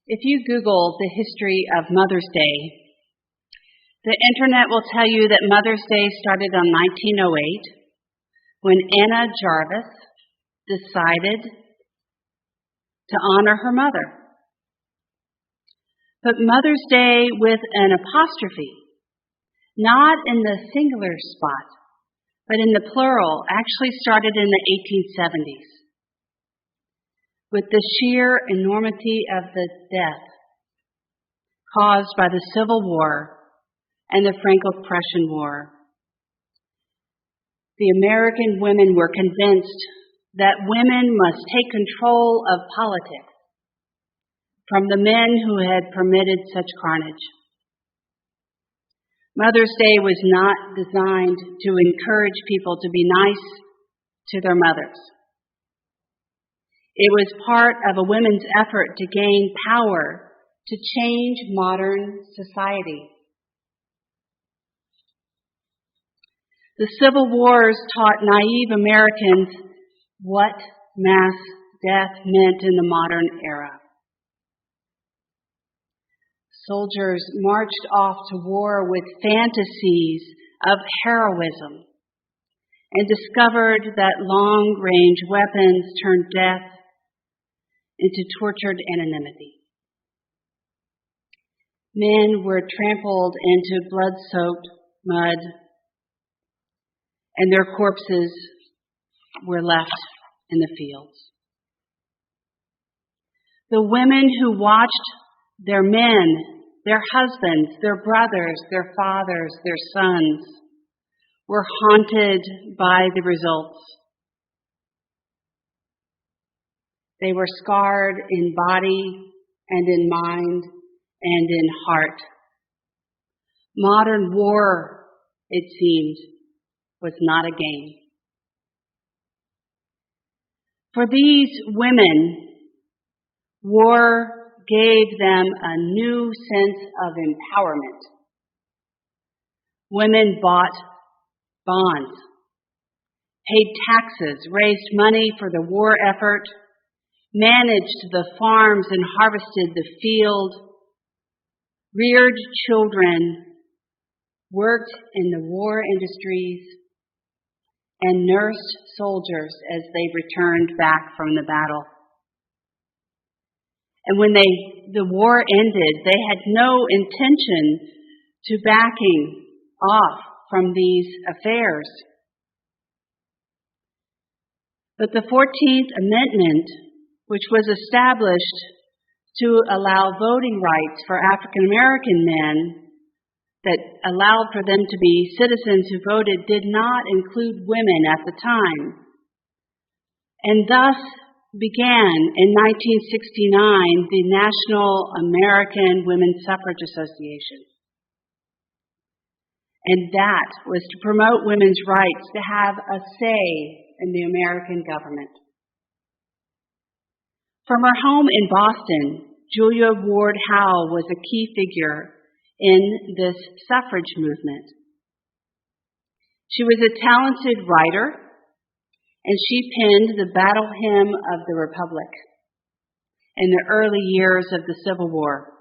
If you Google the history of Mother's Day, the internet will tell you that Mother's Day started in 1908 when Anna Jarvis decided to honor her mother. But Mother's Day with an apostrophe, not in the singular spot, but in the plural, actually started in the 1870s. With the sheer enormity of the death caused by the Civil War and the Franco-Prussian War, the American women were convinced that women must take control of politics from the men who had permitted such carnage. Mother's Day was not designed to encourage people to be nice to their mothers. It was part of a women's effort to gain power to change modern society. The Civil Wars taught naive Americans what mass death meant in the modern era. Soldiers marched off to war with fantasies of heroism and discovered that long-range weapons turned death into tortured anonymity. Men were trampled into blood-soaked mud, and their corpses were left in the fields. The women who watched their men, their husbands, their brothers, their fathers, their sons, were haunted by the results. They were scarred in body and in mind and in heart. Modern war, it seemed, was not a game. For these women, war gave them a new sense of empowerment. Women bought bonds, paid taxes, raised money for the war effort, managed the farms and harvested the field, reared children, worked in the war industries, and nursed soldiers as they returned back from the battle. And when the war ended, they had no intention to backing off from these affairs. But the 14th Amendment, which was established to allow voting rights for African American men, that allowed for them to be citizens who voted did not include women at the time. And thus began in 1969 the National American Women's Suffrage Association. And that was to promote women's rights to have a say in the American government. From her home in Boston, Julia Ward Howe was a key figure in this suffrage movement. She was a talented writer, and she penned the battle hymn of the Republic in the early years of the Civil War.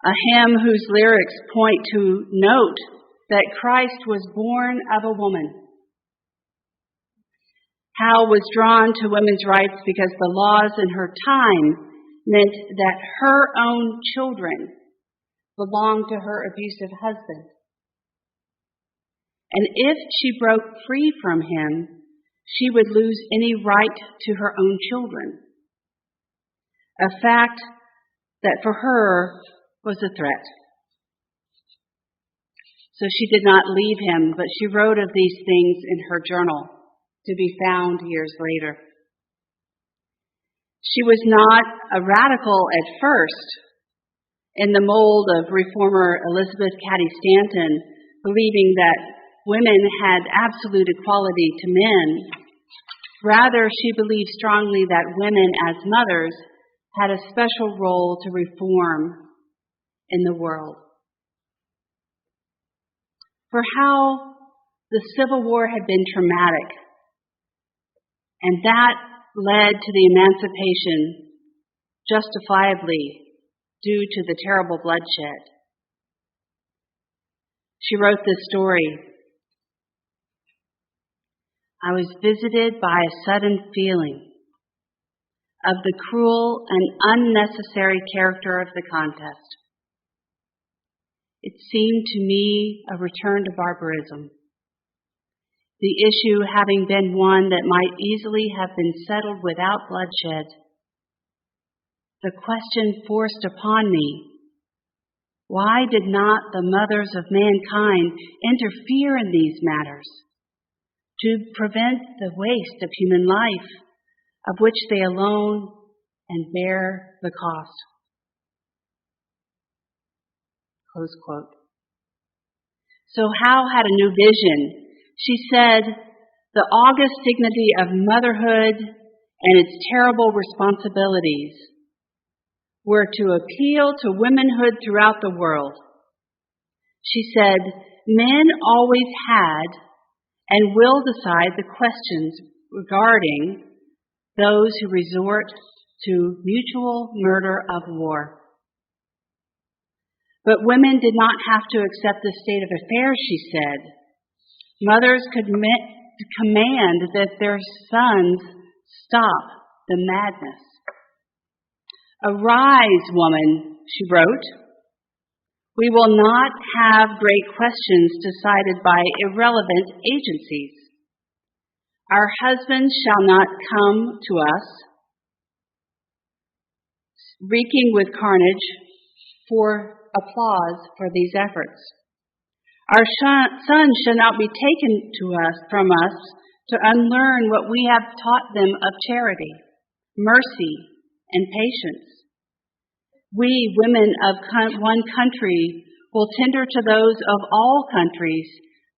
A hymn whose lyrics point to note that Christ was born of a woman. Howe was drawn to women's rights because the laws in her time meant that her own children belonged to her abusive husband. And if she broke free from him, she would lose any right to her own children. A fact that for her was a threat. So she did not leave him, but she wrote of these things in her journal, to be found years later. She was not a radical at first, in the mold of reformer Elizabeth Cady Stanton, believing that women had absolute equality to men. Rather, she believed strongly that women as mothers had a special role to reform in the world. For Howe, the Civil War had been traumatic, and that led to the emancipation, justifiably, due to the terrible bloodshed. She wrote this story. I was visited by a sudden feeling of the cruel and unnecessary character of the contest. It seemed to me a return to barbarism, the issue having been one that might easily have been settled without bloodshed. The question forced upon me, why did not the mothers of mankind interfere in these matters to prevent the waste of human life, of which they alone and bear the cost? Close quote. So Howe had a new vision. She said, the august dignity of motherhood and its terrible responsibilities were to appeal to womanhood throughout the world. She said, men always had and will decide the questions regarding those who resort to mutual murder of war. But women did not have to accept the state of affairs, she said. Mothers could command that their sons stop the madness. Arise, woman, she wrote. We will not have great questions decided by irrelevant agencies. Our husbands shall not come to us, reeking with carnage, for applause for these efforts. Our sons shall not be taken from us to unlearn what we have taught them of charity, mercy, and patience. We, women of one country, will tender to those of all countries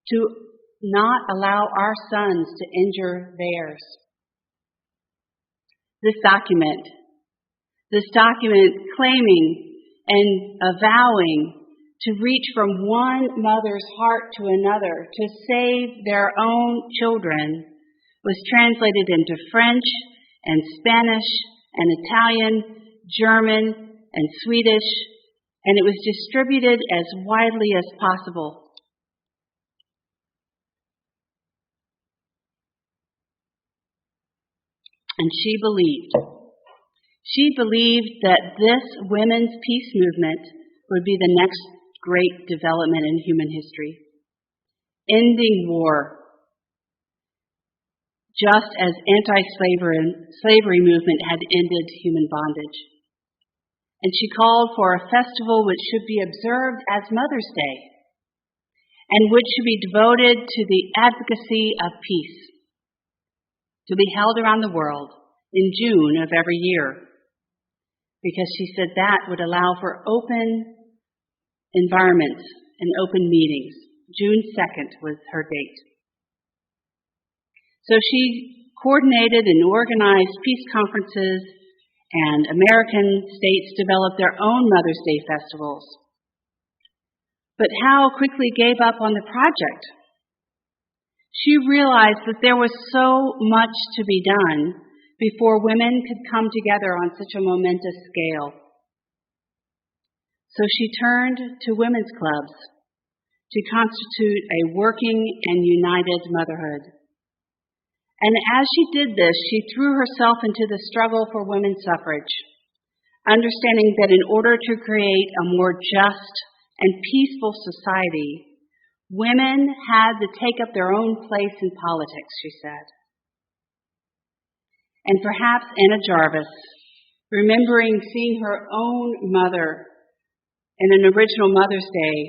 to not allow our sons to injure theirs. This document claiming and avowing to reach from one mother's heart to another to save their own children was translated into French and Spanish and Italian, German, and Swedish, and it was distributed as widely as possible. And she believed that this women's peace movement would be the next great development in human history, ending war, just as anti-slavery movement had ended human bondage. and she called for a festival which should be observed as Mother's Day, and which should be devoted to the advocacy of peace, to be held around the world in June of every year, because she said that would allow for open environments and open meetings. June 2nd was her date. So she coordinated and organized peace conferences, and American states developed their own Mother's Day festivals. But Howe quickly gave up on the project. She realized that there was so much to be done before women could come together on such a momentous scale. So she turned to women's clubs to constitute a working and united motherhood. And as she did this, she threw herself into the struggle for women's suffrage, understanding that in order to create a more just and peaceful society, women had to take up their own place in politics, she said. And perhaps Anna Jarvis, remembering seeing her own mother in an original Mother's Day,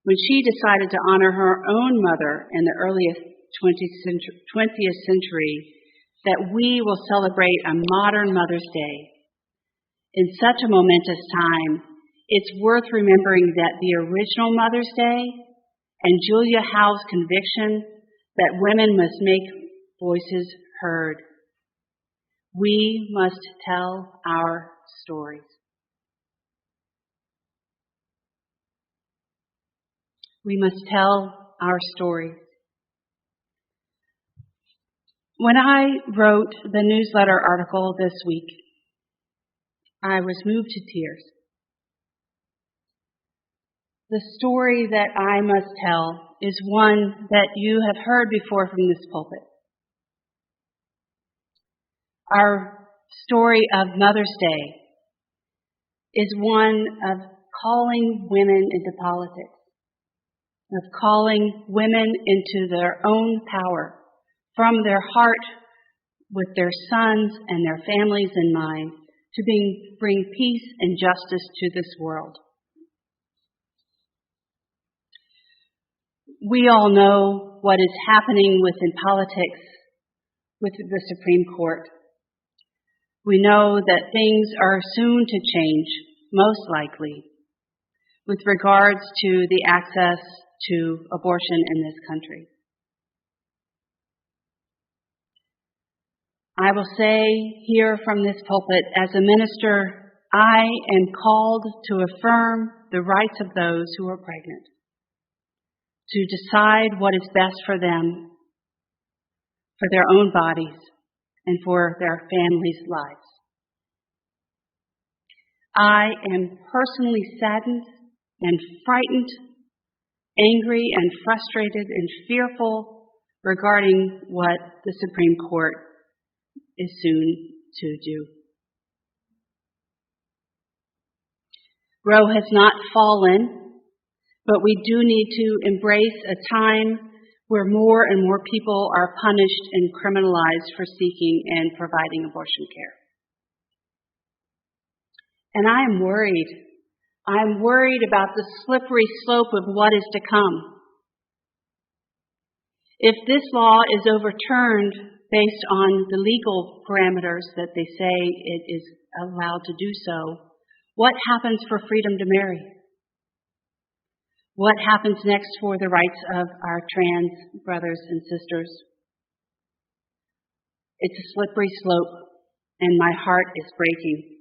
when she decided to honor her own mother in the earliest 20th century, that we will celebrate a modern Mother's Day. In such a momentous time, it's worth remembering that the original Mother's Day and Julia Howe's conviction that women must make voices heard. We must tell our stories. We must tell our stories. When I wrote the newsletter article this week, I was moved to tears. The story that I must tell is one that you have heard before from this pulpit. Our story of Mother's Day is one of calling women into politics, of calling women into their own power from their heart with their sons and their families in mind to bring peace and justice to this world. We all know what is happening within politics with the Supreme Court. We know that things are soon to change, most likely, with regards to the access to abortion in this country. I will say here from this pulpit, as a minister, I am called to affirm the rights of those who are pregnant, to decide what is best for them, for their own bodies, and for their families' lives. I am personally saddened and frightened, angry and frustrated and fearful regarding what the Supreme Court is soon to do. Roe has not fallen, but we do need to embrace a time where more and more people are punished and criminalized for seeking and providing abortion care. And I am worried. I'm worried about the slippery slope of what is to come. If this law is overturned based on the legal parameters that they say it is allowed to do so, what happens for freedom to marry? What happens next for the rights of our trans brothers and sisters? It's a slippery slope, and my heart is breaking.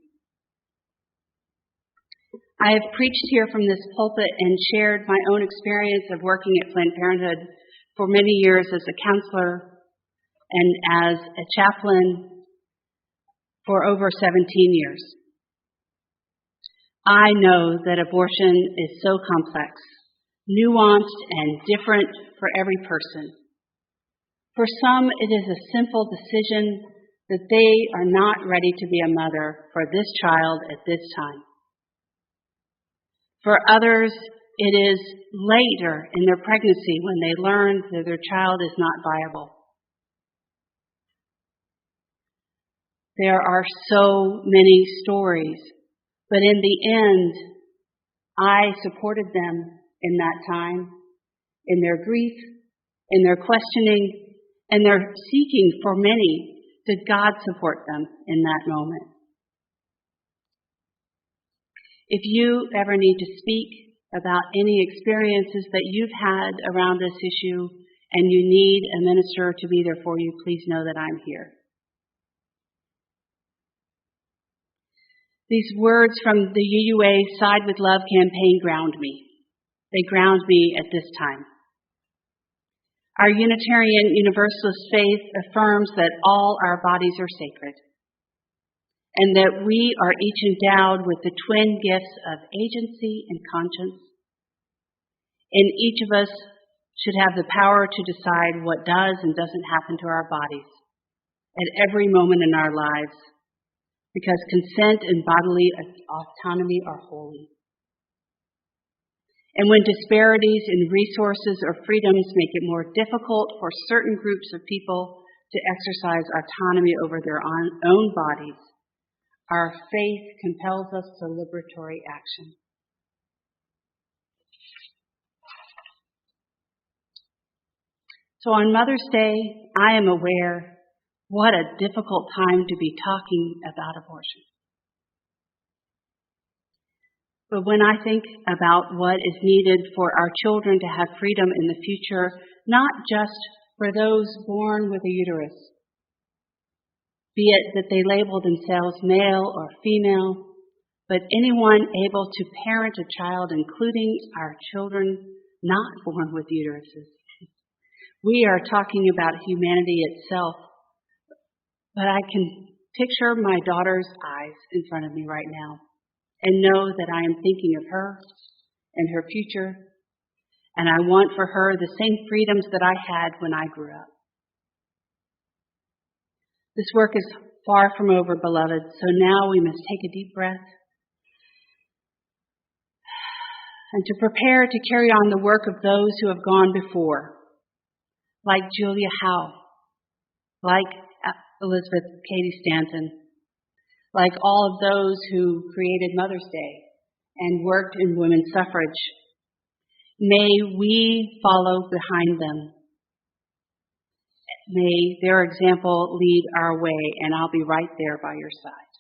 I have preached here from this pulpit and shared my own experience of working at Planned Parenthood for many years as a counselor and as a chaplain for over 17 years. I know that abortion is so complex, nuanced, and different for every person. For some, it is a simple decision that they are not ready to be a mother for this child at this time. For others, it is later in their pregnancy when they learn that their child is not viable. There are so many stories But in the end, I supported them in that time, in their grief, in their questioning, and their seeking for many. Did God support them in that moment? If you ever need to speak about any experiences that you've had around this issue and you need a minister to be there for you, please know that I'm here. These words from the UUA Side with Love campaign ground me. They ground me at this time. Our Unitarian Universalist faith affirms that all our bodies are sacred, and that we are each endowed with the twin gifts of agency and conscience. And each of us should have the power to decide what does and doesn't happen to our bodies at every moment in our lives, because consent and bodily autonomy are holy. And when disparities in resources or freedoms make it more difficult for certain groups of people to exercise autonomy over their own bodies, our faith compels us to liberatory action. So on Mother's Day, I am aware what a difficult time to be talking about abortion. But when I think about what is needed for our children to have freedom in the future, not just for those born with a uterus, be it that they label themselves male or female, but anyone able to parent a child, including our children not born with uteruses. We are talking about humanity itself, but I can picture my daughter's eyes in front of me right now and know that I am thinking of her and her future, and I want for her the same freedoms that I had when I grew up. This work is far from over, beloved, so now we must take a deep breath and to prepare to carry on the work of those who have gone before, like Julia Howe, like Elizabeth Cady Stanton, like all of those who created Mother's Day and worked in women's suffrage. May we follow behind them. May their example lead our way, and I'll be right there by your side.